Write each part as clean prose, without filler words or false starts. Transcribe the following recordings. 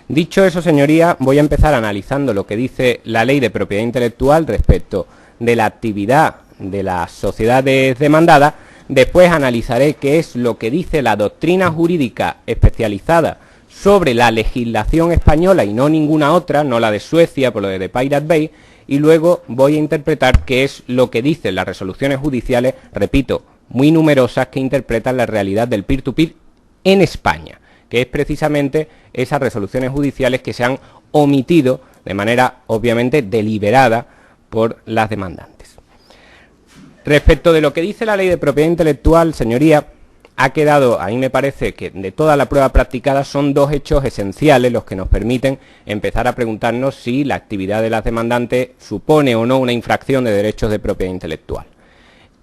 Dicho eso, señorías, voy a empezar analizando lo que dice la Ley de Propiedad Intelectual respecto de la actividad de las sociedades demandadas. Después analizaré qué es lo que dice la doctrina jurídica especializada sobre la legislación española y no ninguna otra, no la de Suecia por lo de The Pirate Bay, y luego voy a interpretar qué es lo que dicen las resoluciones judiciales, repito, muy numerosas, que interpretan la realidad del peer-to-peer en España, que es precisamente esas resoluciones judiciales que se han omitido de manera obviamente deliberada por las demandantes. Respecto de lo que dice la Ley de Propiedad Intelectual, señoría, ha quedado, a mí me parece que de toda la prueba practicada son dos hechos esenciales los que nos permiten empezar a preguntarnos si la actividad de las demandantes supone o no una infracción de derechos de propiedad intelectual.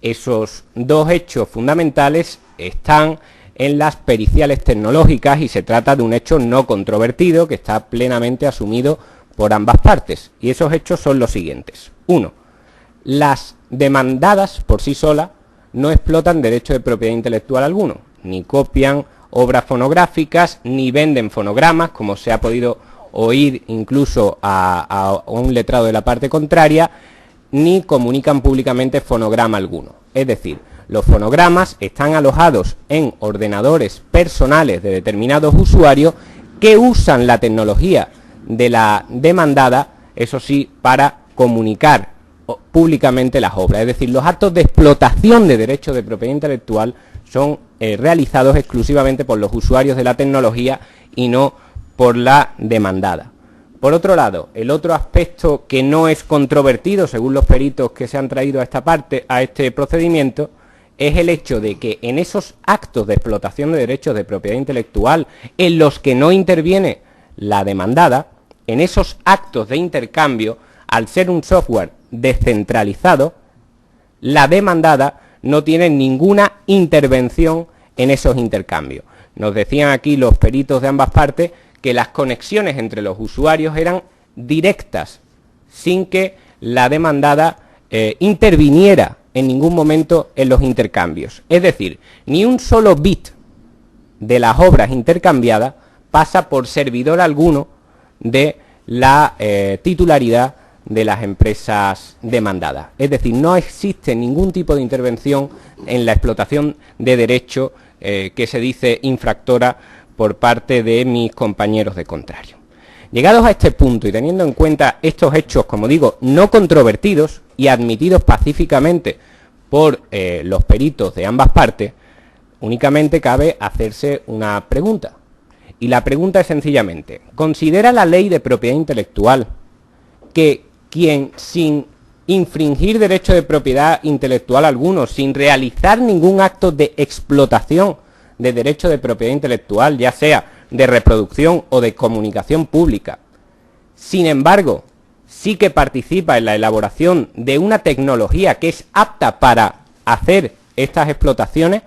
Esos dos hechos fundamentales están en las periciales tecnológicas y se trata de un hecho no controvertido que está plenamente asumido por ambas partes. Y esos hechos son los siguientes. 1. Las demandadas por sí solas no explotan derecho de propiedad intelectual alguno, ni copian obras fonográficas, ni venden fonogramas, como se ha podido oír incluso a un letrado de la parte contraria, ni comunican públicamente fonograma alguno. Es decir, los fonogramas están alojados en ordenadores personales de determinados usuarios que usan la tecnología de la demandada, eso sí, para comunicar públicamente las obras. Es decir, los actos de explotación de derechos de propiedad intelectual son realizados exclusivamente por los usuarios de la tecnología y no por la demandada. Por otro lado, el otro aspecto que no es controvertido, según los peritos que se han traído a esta parte, a este procedimiento, es el hecho de que en esos actos de explotación de derechos de propiedad intelectual en los que no interviene la demandada, en esos actos de intercambio, al ser un software descentralizado, la demandada no tiene ninguna intervención en esos intercambios. Nos decían aquí los peritos de ambas partes que las conexiones entre los usuarios eran directas, sin que la demandada interviniera en ningún momento en los intercambios. Es decir, ni un solo bit de las obras intercambiadas pasa por servidor alguno de la titularidad de las empresas demandadas. Es decir, no existe ningún tipo de intervención en la explotación de derecho que se dice infractora por parte de mis compañeros de contrario. Llegados a este punto y teniendo en cuenta estos hechos, como digo, no controvertidos y admitidos pacíficamente por los peritos de ambas partes, únicamente cabe hacerse una pregunta. Y la pregunta es sencillamente, ¿considera la Ley de Propiedad Intelectual que quien sin infringir derecho de propiedad intelectual alguno, sin realizar ningún acto de explotación de derecho de propiedad intelectual, ya sea de reproducción o de comunicación pública, sin embargo, sí que participa en la elaboración de una tecnología que es apta para hacer estas explotaciones,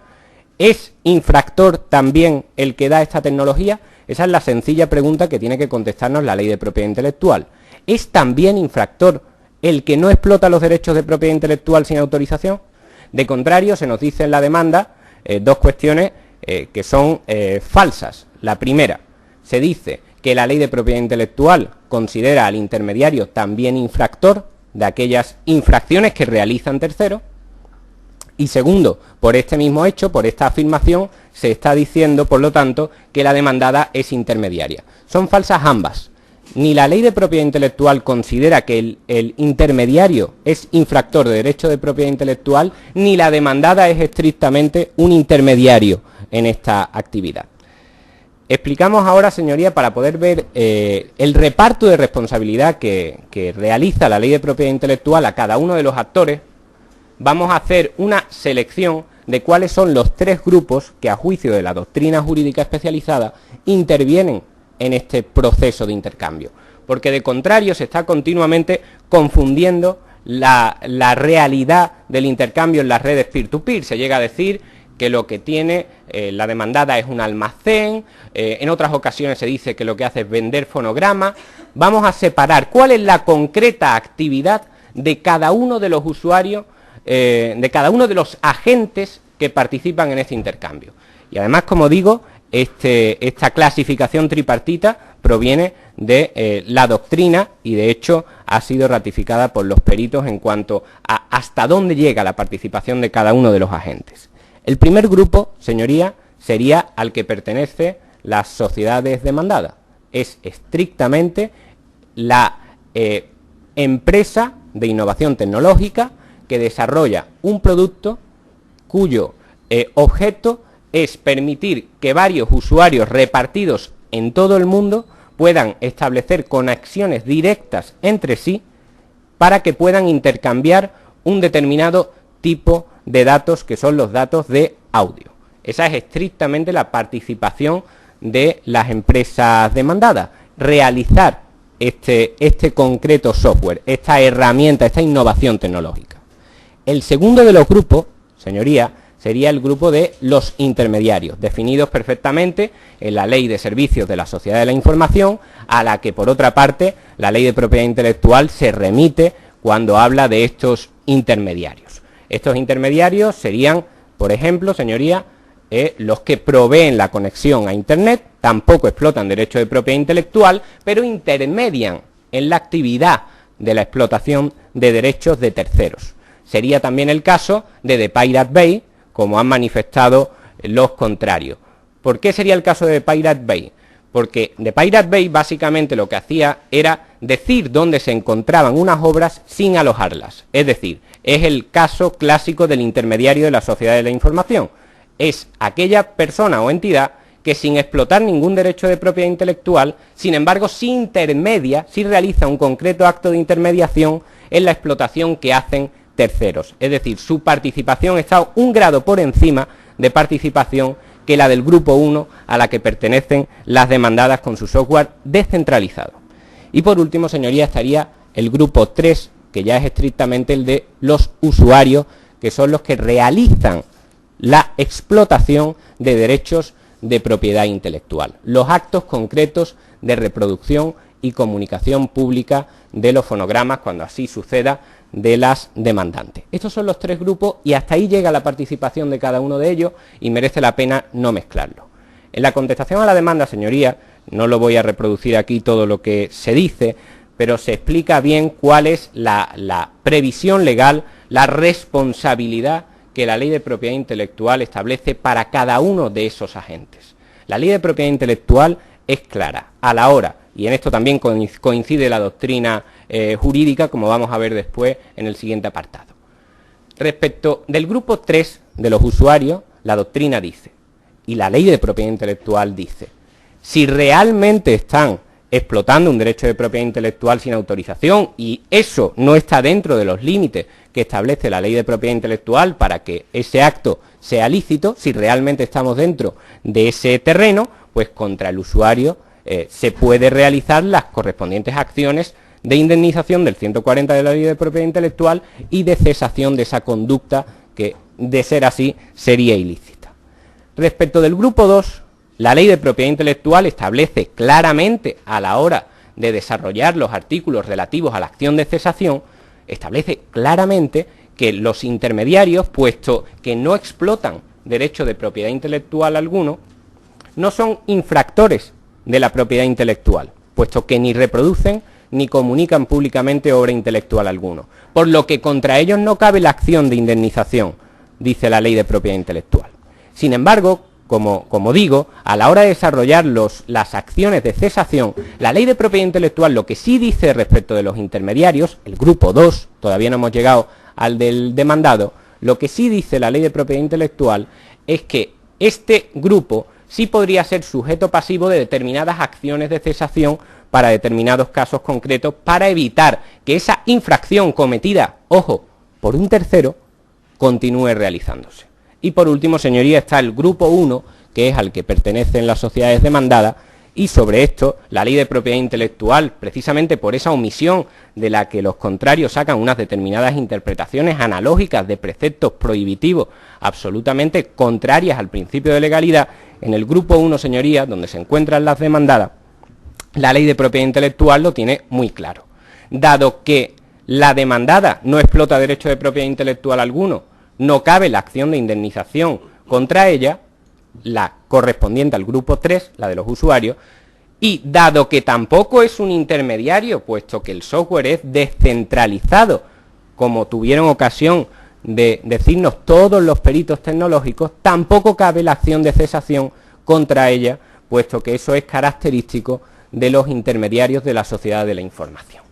¿es infractor también el que da esta tecnología? Esa es la sencilla pregunta que tiene que contestarnos la Ley de Propiedad Intelectual. ¿Es también infractor el que no explota los derechos de propiedad intelectual sin autorización? De contrario, se nos dice en la demanda dos cuestiones que son falsas. La primera, se dice que la Ley de Propiedad Intelectual considera al intermediario también infractor de aquellas infracciones que realizan terceros. Y segundo, por este mismo hecho, por esta afirmación, se está diciendo, por lo tanto, que la demandada es intermediaria. Son falsas ambas. Ni la Ley de Propiedad Intelectual considera que el intermediario es infractor de derecho de propiedad intelectual, ni la demandada es estrictamente un intermediario en esta actividad. Explicamos ahora, señoría, para poder ver el reparto de responsabilidad que realiza la Ley de Propiedad Intelectual a cada uno de los actores. Vamos a hacer una selección de cuáles son los tres grupos que, a juicio de la doctrina jurídica especializada, intervienen en este proceso de intercambio, porque de contrario se está continuamente confundiendo la realidad del intercambio en las redes peer-to-peer. Se llega a decir que lo que tiene la demandada es un almacén, en otras ocasiones se dice que lo que hace es vender fonogramas. Vamos a separar cuál es la concreta actividad de cada uno de los usuarios, de cada uno de los agentes que participan en este intercambio. Y además, como digo, esta clasificación tripartita proviene de la doctrina y de hecho ha sido ratificada por los peritos en cuanto a hasta dónde llega la participación de cada uno de los agentes. El primer grupo, señoría, sería al que pertenece las sociedades demandadas. Es estrictamente la empresa de innovación tecnológica que desarrolla un producto cuyo objeto es permitir que varios usuarios repartidos en todo el mundo puedan establecer conexiones directas entre sí para que puedan intercambiar un determinado tipo de datos que son los datos de audio. Esa es estrictamente la participación de las empresas demandadas, realizar este concreto software, esta herramienta, esta innovación tecnológica. El segundo de los grupos, señoría, sería el grupo de los intermediarios, definidos perfectamente en la Ley de Servicios de la Sociedad de la Información, a la que, por otra parte, la Ley de Propiedad Intelectual se remite cuando habla de estos intermediarios. Estos intermediarios serían, por ejemplo, señoría, los que proveen la conexión a Internet, tampoco explotan derechos de propiedad intelectual, pero intermedian en la actividad de la explotación de derechos de terceros. Sería también el caso de The Pirate Bay, como han manifestado los contrarios. ¿Por qué sería el caso de The Pirate Bay? Porque The Pirate Bay básicamente lo que hacía era decir dónde se encontraban unas obras sin alojarlas. Es decir, es el caso clásico del intermediario de la sociedad de la información. Es aquella persona o entidad que sin explotar ningún derecho de propiedad intelectual, sin embargo, sí intermedia, sí realiza un concreto acto de intermediación en la explotación que hacen terceros. Es decir, su participación está un grado por encima de participación que la del grupo 1 a la que pertenecen las demandadas con su software descentralizado. Y por último, señoría, estaría el grupo 3, que ya es estrictamente el de los usuarios, que son los que realizan la explotación de derechos de propiedad intelectual, los actos concretos de reproducción y comunicación pública de los fonogramas, cuando así suceda, de las demandantes. Estos son los tres grupos y hasta ahí llega la participación de cada uno de ellos y merece la pena no mezclarlo. En la contestación a la demanda, señoría, no lo voy a reproducir aquí todo lo que se dice, pero se explica bien cuál es la previsión legal, la responsabilidad que la Ley de Propiedad Intelectual establece para cada uno de esos agentes. La Ley de Propiedad Intelectual es clara a la hora, y en esto también coincide la doctrina jurídica, como vamos a ver después en el siguiente apartado. Respecto del grupo 3 de los usuarios, la doctrina dice, y la Ley de Propiedad Intelectual dice, si realmente están explotando un derecho de propiedad intelectual sin autorización y eso no está dentro de los límites que establece la Ley de Propiedad Intelectual para que ese acto sea lícito, si realmente estamos dentro de ese terreno, pues contra el usuario se puede realizar las correspondientes acciones de indemnización del 140 de la Ley de Propiedad Intelectual y de cesación de esa conducta que, de ser así, sería ilícita. Respecto del grupo 2, la Ley de Propiedad Intelectual establece claramente a la hora de desarrollar los artículos relativos a la acción de cesación, establece claramente que los intermediarios, puesto que no explotan derecho de propiedad intelectual alguno, no son infractores de la propiedad intelectual, puesto que ni reproducen ni comunican públicamente obra intelectual alguno, por lo que contra ellos no cabe la acción de indemnización, dice la Ley de Propiedad Intelectual. Sin embargo, como digo, a la hora de desarrollar las acciones de cesación, la Ley de Propiedad Intelectual lo que sí dice respecto de los intermediarios, el grupo 2, todavía no hemos llegado al del demandado, lo que sí dice la Ley de Propiedad Intelectual es que este grupo sí podría ser sujeto pasivo de determinadas acciones de cesación para determinados casos concretos para evitar que esa infracción cometida, ojo, por un tercero, continúe realizándose. Y por último, señoría, está el grupo 1, que es al que pertenecen las sociedades demandadas, y sobre esto la Ley de Propiedad Intelectual, precisamente por esa omisión de la que los contrarios sacan unas determinadas interpretaciones analógicas de preceptos prohibitivos absolutamente contrarias al principio de legalidad, en el grupo 1, señoría, donde se encuentran las demandadas, la Ley de Propiedad Intelectual lo tiene muy claro. Dado que la demandada no explota derecho de propiedad intelectual alguno, no cabe la acción de indemnización contra ella, la correspondiente al grupo 3, la de los usuarios, y dado que tampoco es un intermediario, puesto que el software es descentralizado, como tuvieron ocasión de decirnos todos los peritos tecnológicos, tampoco cabe la acción de cesación contra ella, puesto que eso es característico de los intermediarios de la sociedad de la información.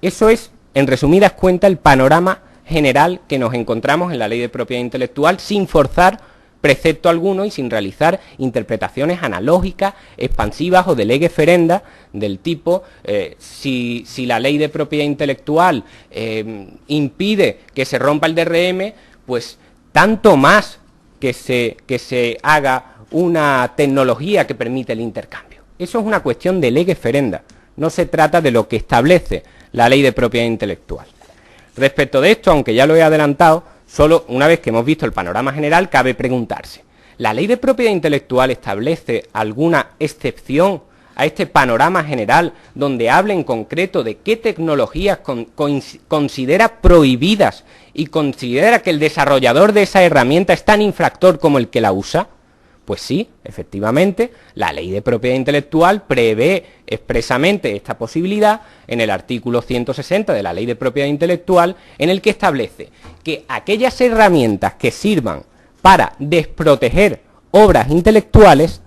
Eso es, en resumidas cuentas, el panorama general que nos encontramos en la Ley de Propiedad Intelectual, sin forzar precepto alguno y sin realizar interpretaciones analógicas, expansivas o de lege ferenda del tipo si la Ley de Propiedad Intelectual impide que se rompa el DRM, pues tanto más que se haga una tecnología que permite el intercambio. Eso es una cuestión de lege ferenda, no se trata de lo que establece la Ley de Propiedad Intelectual. Respecto de esto, aunque ya lo he adelantado, solo una vez que hemos visto el panorama general, cabe preguntarse, ¿la Ley de Propiedad Intelectual establece alguna excepción a este panorama general donde hable en concreto de qué tecnologías considera prohibidas y considera que el desarrollador de esa herramienta es tan infractor como el que la usa? Pues sí, efectivamente, la Ley de Propiedad Intelectual prevé expresamente esta posibilidad en el artículo 160 de la Ley de Propiedad Intelectual, en el que establece que aquellas herramientas que sirvan para desproteger obras intelectuales,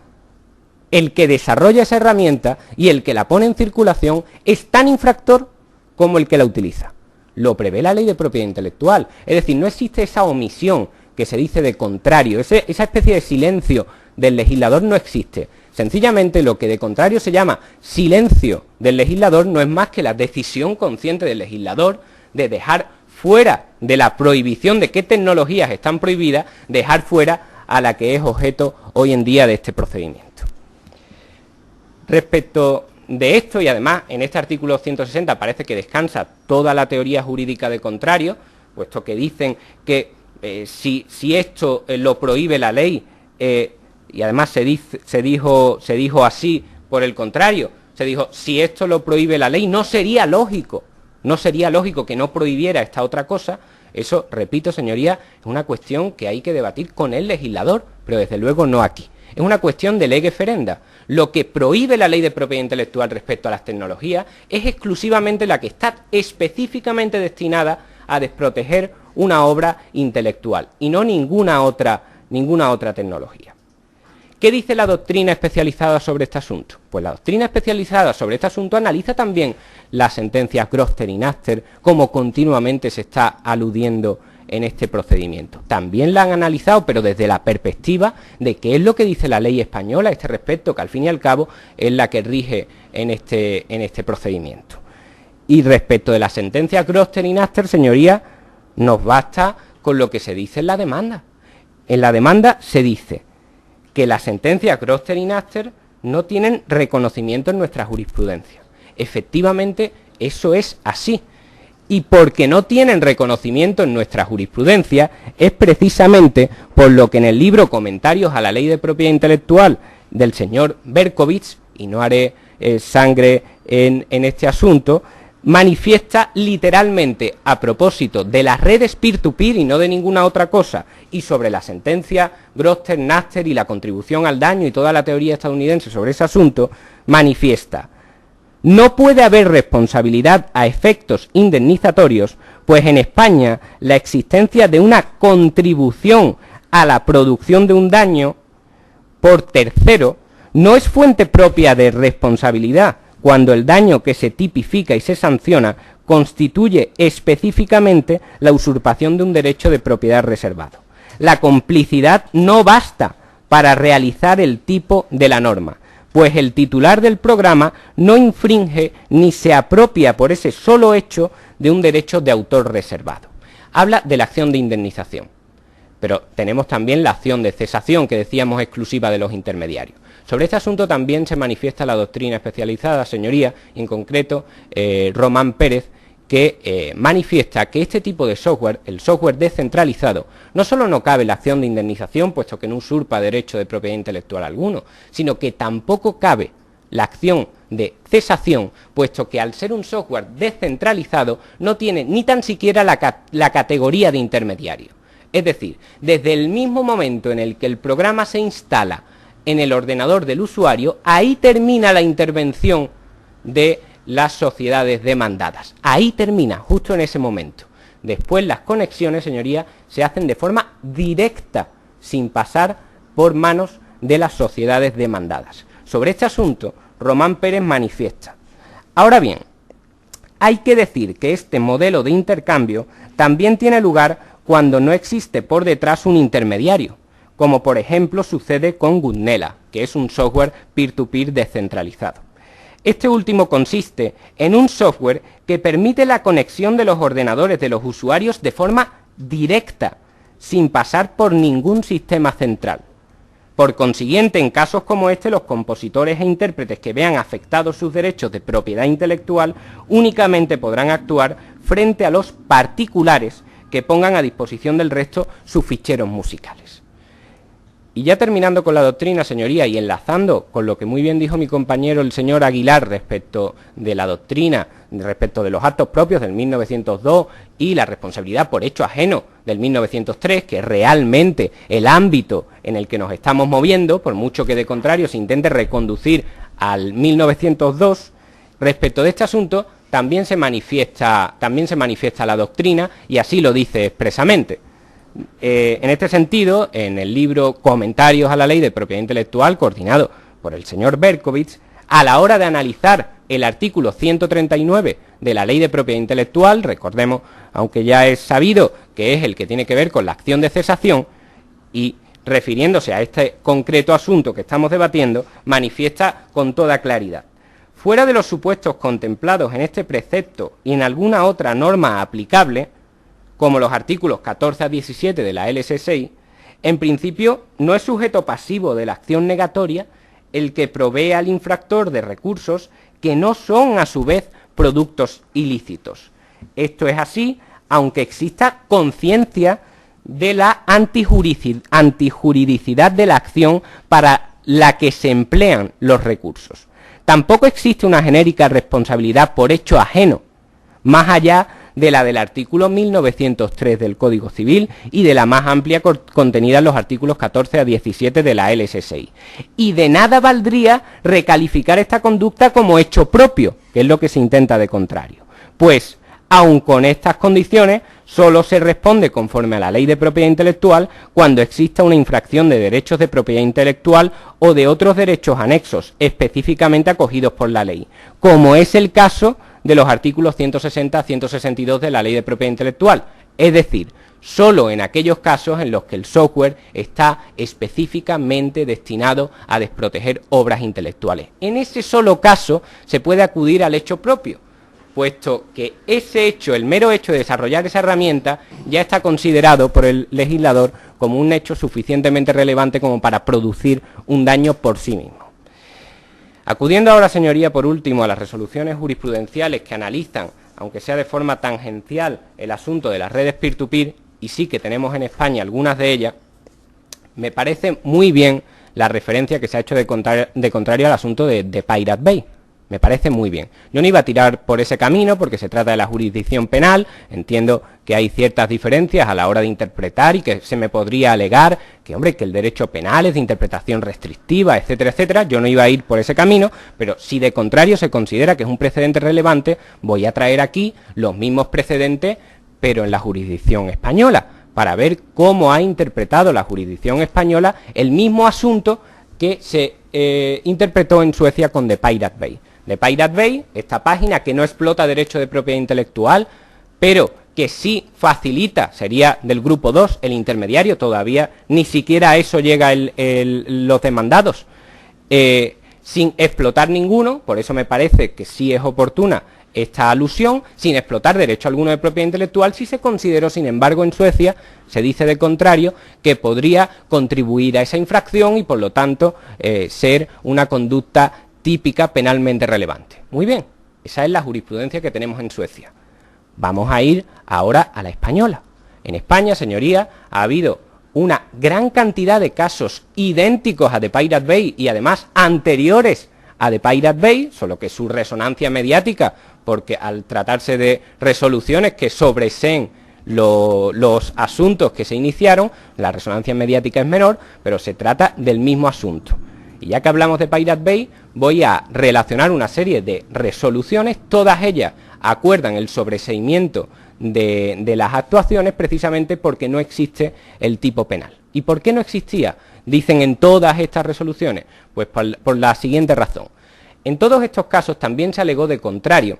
el que desarrolla esa herramienta y el que la pone en circulación es tan infractor como el que la utiliza. Lo prevé la Ley de Propiedad Intelectual, es decir, no existe esa omisión que se dice de contrario, esa especie de silencio del legislador no existe. Sencillamente lo que de contrario se llama silencio del legislador no es más que la decisión consciente del legislador de dejar fuera de la prohibición de qué tecnologías están prohibidas, dejar fuera a la que es objeto hoy en día de este procedimiento. Respecto de esto, y además en este artículo 160 parece que descansa toda la teoría jurídica de contrario, puesto que dicen que si esto lo prohíbe la ley, y además se dijo así por el contrario, se dijo, si esto lo prohíbe la ley, no sería lógico que no prohibiera esta otra cosa. Eso, repito, señoría, es una cuestión que hay que debatir con el legislador, pero desde luego no aquí. Es una cuestión de lege ferenda. Lo que prohíbe la Ley de Propiedad Intelectual respecto a las tecnologías es exclusivamente la que está específicamente destinada a desproteger una obra intelectual y no ninguna otra tecnología. ¿Qué dice la doctrina especializada sobre este asunto? Pues la doctrina especializada sobre este asunto analiza también las sentencias Grosser y Naster, como continuamente se está aludiendo en este procedimiento. También la han analizado, pero desde la perspectiva de qué es lo que dice la ley española a este respecto, que al fin y al cabo es la que rige en este procedimiento. Y respecto de las sentencias Grosser y Naster, señoría, nos basta con lo que se dice en la demanda. En la demanda se dice que las sentencias Grosser y Naster no tienen reconocimiento en nuestra jurisprudencia. Efectivamente, eso es así. Y porque no tienen reconocimiento en nuestra jurisprudencia es precisamente por lo que en el libro Comentarios a la Ley de Propiedad Intelectual del señor Berkovits, y no haré sangre en este asunto, manifiesta literalmente a propósito de las redes peer-to-peer y no de ninguna otra cosa, y sobre la sentencia Grosser, Naster y la contribución al daño y toda la teoría estadounidense sobre ese asunto, manifiesta: no puede haber responsabilidad a efectos indemnizatorios, pues en España la existencia de una contribución a la producción de un daño por tercero no es fuente propia de responsabilidad, cuando el daño que se tipifica y se sanciona constituye específicamente la usurpación de un derecho de propiedad reservado. La complicidad no basta para realizar el tipo de la norma, pues el titular del programa no infringe ni se apropia por ese solo hecho de un derecho de autor reservado. Habla de la acción de indemnización, pero tenemos también la acción de cesación, que decíamos exclusiva de los intermediarios. Sobre este asunto también se manifiesta la doctrina especializada, señoría, en concreto Román Pérez, que manifiesta que este tipo de software, el software descentralizado, no solo no cabe la acción de indemnización, puesto que no usurpa derecho de propiedad intelectual alguno, sino que tampoco cabe la acción de cesación, puesto que al ser un software descentralizado no tiene ni tan siquiera la categoría de intermediario. Es decir, desde el mismo momento en el que el programa se instala en el ordenador del usuario, ahí termina la intervención de las sociedades demandadas. Ahí termina, justo en ese momento. Después las conexiones, señorías, se hacen de forma directa, sin pasar por manos de las sociedades demandadas. Sobre este asunto, Román Pérez manifiesta: ahora bien, hay que decir que este modelo de intercambio también tiene lugar cuando no existe por detrás un intermediario, como por ejemplo sucede con Gutnela, que es un software peer-to-peer descentralizado. Este último consiste en un software que permite la conexión de los ordenadores de los usuarios de forma directa, sin pasar por ningún sistema central. Por consiguiente, en casos como este, los compositores e intérpretes que vean afectados sus derechos de propiedad intelectual únicamente podrán actuar frente a los particulares que pongan a disposición del resto sus ficheros musicales. Y ya terminando con la doctrina, señoría, y enlazando con lo que muy bien dijo mi compañero el señor Aguilar respecto de la doctrina, respecto de los actos propios del 1902 y la responsabilidad por hecho ajeno del 1903, que es realmente el ámbito en el que nos estamos moviendo, por mucho que de contrario se intente reconducir al 1902, respecto de este asunto también se manifiesta la doctrina, y así lo dice expresamente. En este sentido, en el libro Comentarios a la Ley de Propiedad Intelectual, coordinado por el señor Berkowitz, a la hora de analizar el artículo 139 de la Ley de Propiedad Intelectual, recordemos, aunque ya es sabido que es el que tiene que ver con la acción de cesación, y refiriéndose a este concreto asunto que estamos debatiendo, manifiesta con toda claridad: fuera de los supuestos contemplados en este precepto y en alguna otra norma aplicable, como los artículos 14 a 17 de la LS6, en principio no es sujeto pasivo de la acción negatoria el que provee al infractor de recursos que no son a su vez productos ilícitos. Esto es así, aunque exista conciencia de la antijuridicidad de la acción para la que se emplean los recursos. Tampoco existe una genérica responsabilidad por hecho ajeno, más allá de la del artículo 1903 del Código Civil y de la más amplia contenida en los artículos 14 a 17 de la LS6. Y de nada valdría recalificar esta conducta como hecho propio, que es lo que se intenta de contrario. Pues, aun con estas condiciones, solo se responde conforme a la Ley de Propiedad Intelectual cuando exista una infracción de derechos de propiedad intelectual o de otros derechos anexos específicamente acogidos por la ley, como es el caso de los artículos 160 a 162 de la Ley de Propiedad Intelectual, es decir, solo en aquellos casos en los que el software está específicamente destinado a desproteger obras intelectuales. En ese solo caso se puede acudir al hecho propio, puesto que ese hecho, el mero hecho de desarrollar esa herramienta, ya está considerado por el legislador como un hecho suficientemente relevante como para producir un daño por sí mismo. Acudiendo ahora, señoría, por último, a las resoluciones jurisprudenciales que analizan, aunque sea de forma tangencial, el asunto de las redes peer-to-peer, y sí que tenemos en España algunas de ellas, me parece muy bien la referencia que se ha hecho de contrario al asunto de Pirate Bay. Me parece muy bien. Yo no iba a tirar por ese camino porque se trata de la jurisdicción penal. Entiendo que hay ciertas diferencias a la hora de interpretar y que se me podría alegar que, hombre, que el derecho penal es de interpretación restrictiva, etcétera, etcétera. Yo no iba a ir por ese camino, pero si de contrario se considera que es un precedente relevante, voy a traer aquí los mismos precedentes, pero en la jurisdicción española, para ver cómo ha interpretado la jurisdicción española el mismo asunto que se interpretó en Suecia con The Pirate Bay. The Pirate Bay, esta página que no explota derecho de propiedad intelectual, pero que sí facilita, sería del grupo 2, el intermediario, todavía ni siquiera a eso llega los demandados, sin explotar ninguno, por eso me parece que sí es oportuna esta alusión, sin explotar derecho alguno de propiedad intelectual, si se consideró, sin embargo, en Suecia, se dice de contrario, que podría contribuir a esa infracción y, por lo tanto, ser una conducta típica penalmente relevante. Muy bien, esa es la jurisprudencia que tenemos en Suecia. Vamos a ir ahora a la española. En España, señoría, ha habido una gran cantidad de casos idénticos a The Pirate Bay y además anteriores a The Pirate Bay, solo que su resonancia mediática, porque al tratarse de resoluciones que sobreseen los asuntos que se iniciaron. La resonancia mediática es menor, pero se trata del mismo asunto. Y ya que hablamos de Pirate Bay, voy a relacionar una serie de resoluciones, todas ellas acuerdan el sobreseimiento de las actuaciones precisamente porque no existe el tipo penal. ¿Y por qué no existía? Dicen en todas estas resoluciones. Pues por la siguiente razón. En todos estos casos también se alegó de contrario.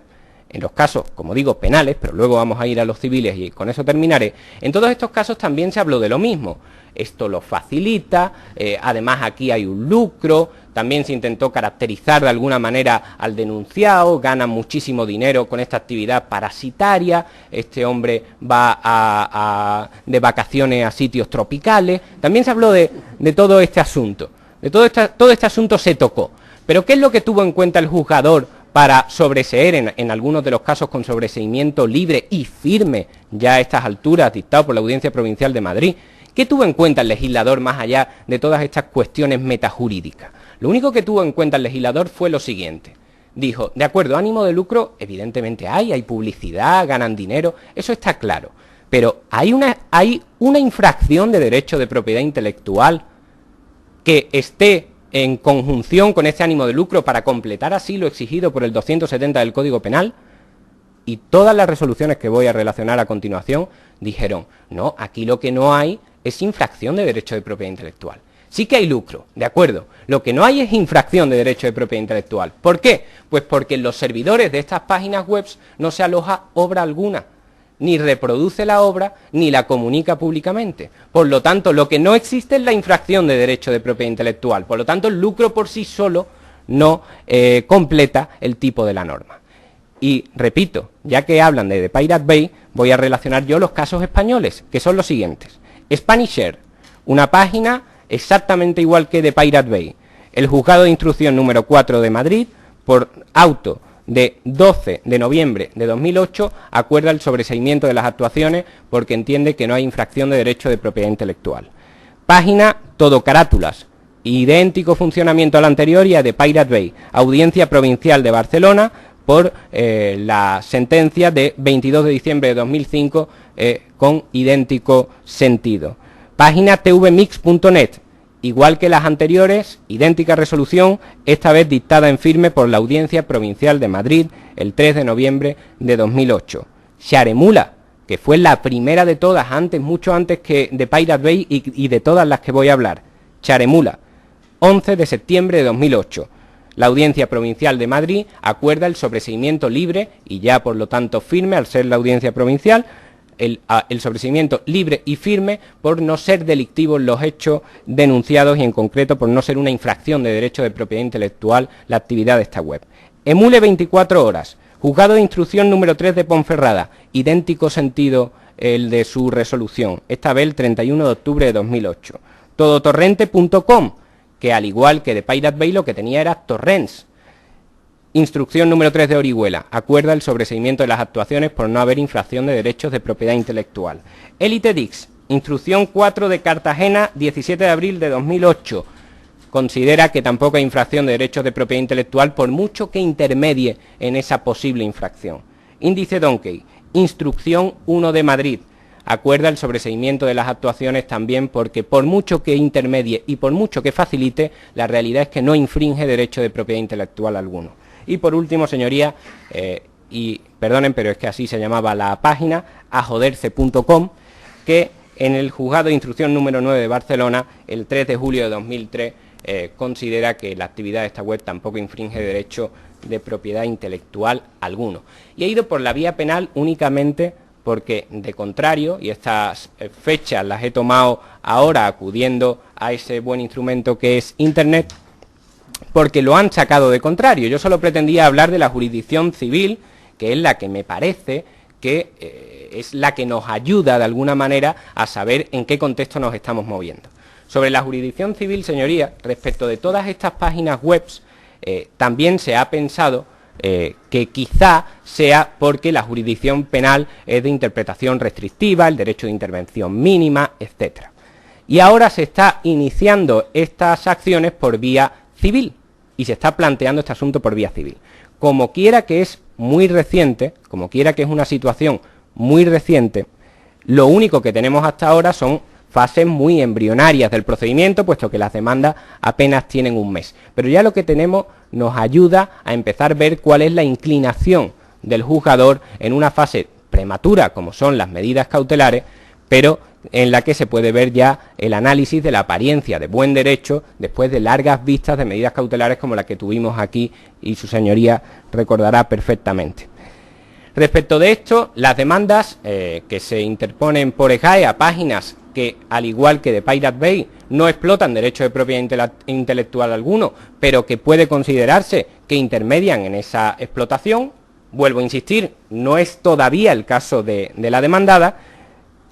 En los casos, como digo, penales, pero luego vamos a ir a los civiles y con eso terminaré. En todos estos casos también se habló de lo mismo. Esto lo facilita, además aquí hay un lucro, también se intentó caracterizar de alguna manera al denunciado, gana muchísimo dinero con esta actividad parasitaria, este hombre va de vacaciones a sitios tropicales. También se habló de todo este asunto, todo este asunto se tocó. Pero ¿qué es lo que tuvo en cuenta el juzgador para sobreseer en algunos de los casos con sobreseimiento libre y firme, ya a estas alturas, dictado por la Audiencia Provincial de Madrid? ¿Qué tuvo en cuenta el legislador más allá de todas estas cuestiones metajurídicas? Lo único que tuvo en cuenta el legislador fue lo siguiente. Dijo, de acuerdo, ánimo de lucro, evidentemente hay publicidad, ganan dinero, eso está claro. Pero hay una infracción de derecho de propiedad intelectual que esté en conjunción con este ánimo de lucro para completar así lo exigido por el 270 del Código Penal. Y todas las resoluciones que voy a relacionar a continuación dijeron, no, aquí lo que no hay es infracción de derecho de propiedad intelectual. Sí que hay lucro, de acuerdo. Lo que no hay es infracción de derecho de propiedad intelectual. ¿Por qué? Pues porque en los servidores de estas páginas web no se aloja obra alguna, ni reproduce la obra, ni la comunica públicamente. Por lo tanto, lo que no existe es la infracción de derecho de propiedad intelectual. Por lo tanto, el lucro por sí solo no completa el tipo de la norma. Y repito, ya que hablan de The Pirate Bay, voy a relacionar yo los casos españoles, que son los siguientes. Spanisher, una página exactamente igual que The Pirate Bay. El Juzgado de Instrucción número 4 de Madrid, por auto de 12 de noviembre de 2008, acuerda el sobreseimiento de las actuaciones porque entiende que no hay infracción de derecho de propiedad intelectual. Página todo carátulas, idéntico funcionamiento al anterior y a The Pirate Bay. Audiencia Provincial de Barcelona, por la sentencia de 22 de diciembre de 2005 con idéntico sentido. Página tvmix.net, igual que las anteriores, idéntica resolución, esta vez dictada en firme por la Audiencia Provincial de Madrid el 3 de noviembre de 2008. Xaremula, que fue la primera de todas, mucho antes que de Pirate Bay y de todas las que voy a hablar. Xaremula, 11 de septiembre de 2008. La Audiencia Provincial de Madrid acuerda el sobreseimiento libre y ya por lo tanto firme, al ser la Audiencia Provincial, el sobreseimiento libre y firme por no ser delictivos los hechos denunciados y en concreto por no ser una infracción de derecho de propiedad intelectual la actividad de esta web. Emule 24 horas, Juzgado de Instrucción número 3 de Ponferrada, idéntico sentido el de su resolución, esta vez el 31 de octubre de 2008. Todotorrente.com, que al igual que de Pirate Bay lo que tenía era torrents. Instrucción número 3 de Orihuela, acuerda el sobreseimiento de las actuaciones por no haber infracción de derechos de propiedad intelectual. Elite Dix, instrucción 4 de Cartagena, 17 de abril de 2008, considera que tampoco hay infracción de derechos de propiedad intelectual por mucho que intermedie en esa posible infracción. Índice Donkey, instrucción 1 de Madrid, acuerda el sobreseimiento de las actuaciones también porque por mucho que intermedie y por mucho que facilite, la realidad es que no infringe derecho de propiedad intelectual alguno. Y por último, señoría, y perdonen, pero es que así se llamaba la página, ajoderse.com, que en el Juzgado de Instrucción número 9 de Barcelona, el 3 de julio de 2003, considera que la actividad de esta web tampoco infringe derecho de propiedad intelectual alguno. Y ha ido por la vía penal únicamente porque, de contrario, y estas fechas las he tomado ahora acudiendo a ese buen instrumento que es Internet, porque lo han sacado de contrario. Yo solo pretendía hablar de la jurisdicción civil, que es la que me parece que es la que nos ayuda de alguna manera a saber en qué contexto nos estamos moviendo. Sobre la jurisdicción civil, señoría, respecto de todas estas páginas web, también se ha pensado que quizá sea porque la jurisdicción penal es de interpretación restrictiva, el derecho de intervención mínima, etc. Y ahora se está iniciando estas acciones por vía civil y se está planteando este asunto por vía civil. Como quiera que es muy reciente, como quiera que es una situación muy reciente, Lo único que tenemos hasta ahora son fases muy embrionarias del procedimiento, puesto que las demandas apenas tienen un mes. Pero ya lo que tenemos nos ayuda a empezar a ver cuál es la inclinación del juzgador en una fase prematura, como son las medidas cautelares, pero en la que se puede ver ya el análisis de la apariencia de buen derecho después de largas vistas de medidas cautelares como la que tuvimos aquí y su señoría recordará perfectamente. Respecto de esto, las demandas que se interponen por EJAE a páginas que, al igual que de Pirate Bay, no explotan derechos de propiedad intelectual alguno, pero que puede considerarse que intermedian en esa explotación, vuelvo a insistir, no es todavía el caso de la demandada.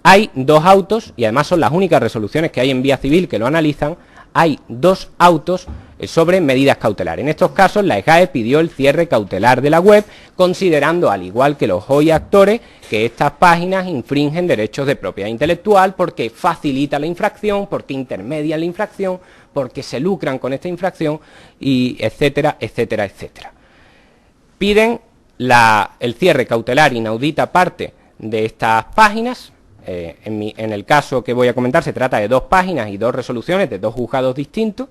Hay dos autos, y además son las únicas resoluciones que hay en vía civil que lo analizan, hay dos autos sobre medidas cautelares. En estos casos la EJAE pidió el cierre cautelar de la web, considerando, al igual que los hoy actores, que estas páginas infringen derechos de propiedad intelectual porque facilita la infracción, porque intermedian la infracción, porque se lucran con esta infracción, y etcétera, etcétera, etcétera. Piden el cierre cautelar inaudita parte de estas páginas. En el caso que voy a comentar se trata de dos páginas y dos resoluciones de dos juzgados distintos,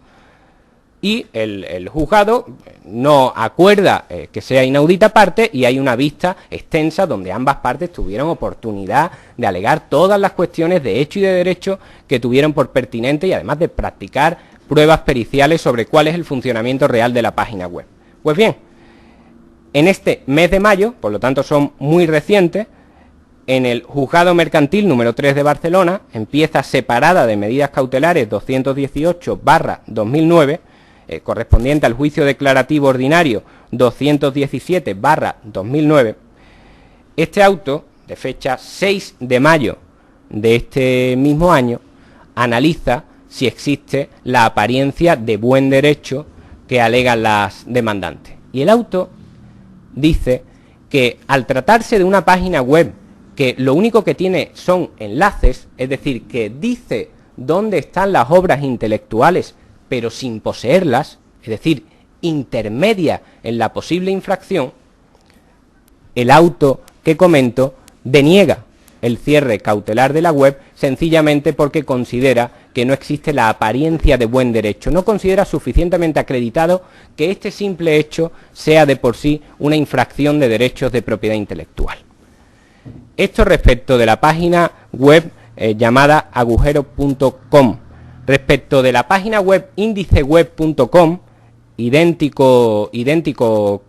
y el juzgado no acuerda que sea inaudita parte, y hay una vista extensa donde ambas partes tuvieron oportunidad de alegar todas las cuestiones de hecho y de derecho que tuvieron por pertinente, y además de practicar pruebas periciales sobre cuál es el funcionamiento real de la página web. Pues bien, en este mes de mayo, por lo tanto son muy recientes, en el Juzgado Mercantil número 3 de Barcelona, en pieza separada de medidas cautelares 218/2009, correspondiente al juicio declarativo ordinario 217/2009, este auto, de fecha 6 de mayo de este mismo año, analiza si existe la apariencia de buen derecho que alegan las demandantes. Y el auto dice que, al tratarse de una página web que lo único que tiene son enlaces, es decir, que dice dónde están las obras intelectuales, pero sin poseerlas, es decir, intermedia en la posible infracción, el auto que comento deniega el cierre cautelar de la web sencillamente porque considera que no existe la apariencia de buen derecho, no considera suficientemente acreditado que este simple hecho sea de por sí una infracción de derechos de propiedad intelectual. Esto respecto de la página web llamada agujero.com. Respecto de la página web indiceweb.com, idéntico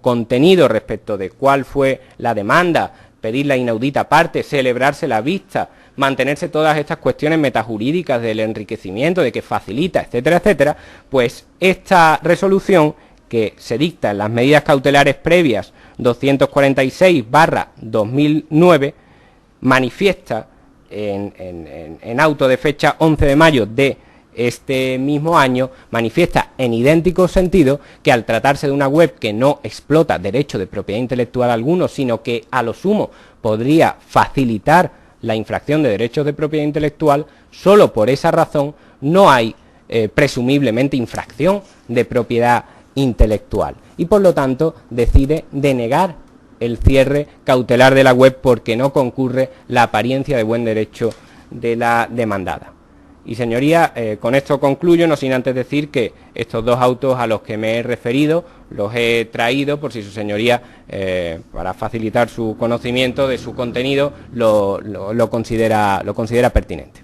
contenido respecto de cuál fue la demanda, pedir la inaudita parte, celebrarse la vista, mantenerse todas estas cuestiones metajurídicas del enriquecimiento, de que facilita, etcétera, etcétera, pues esta resolución que se dicta en las medidas cautelares previas 246/2009 manifiesta en auto de fecha 11 de mayo de este mismo año, manifiesta en idéntico sentido que, al tratarse de una web que no explota derecho de propiedad intelectual alguno, sino que a lo sumo podría facilitar la infracción de derechos de propiedad intelectual, solo por esa razón no hay presumiblemente infracción de propiedad intelectual, y por lo tanto decide denegar el cierre cautelar de la web porque no concurre la apariencia de buen derecho de la demandada. Y señoría, con esto concluyo, no sin antes decir que estos dos autos a los que me he referido los he traído por si su señoría, para facilitar su conocimiento de su contenido, lo considera pertinente.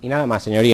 Y nada más, señoría.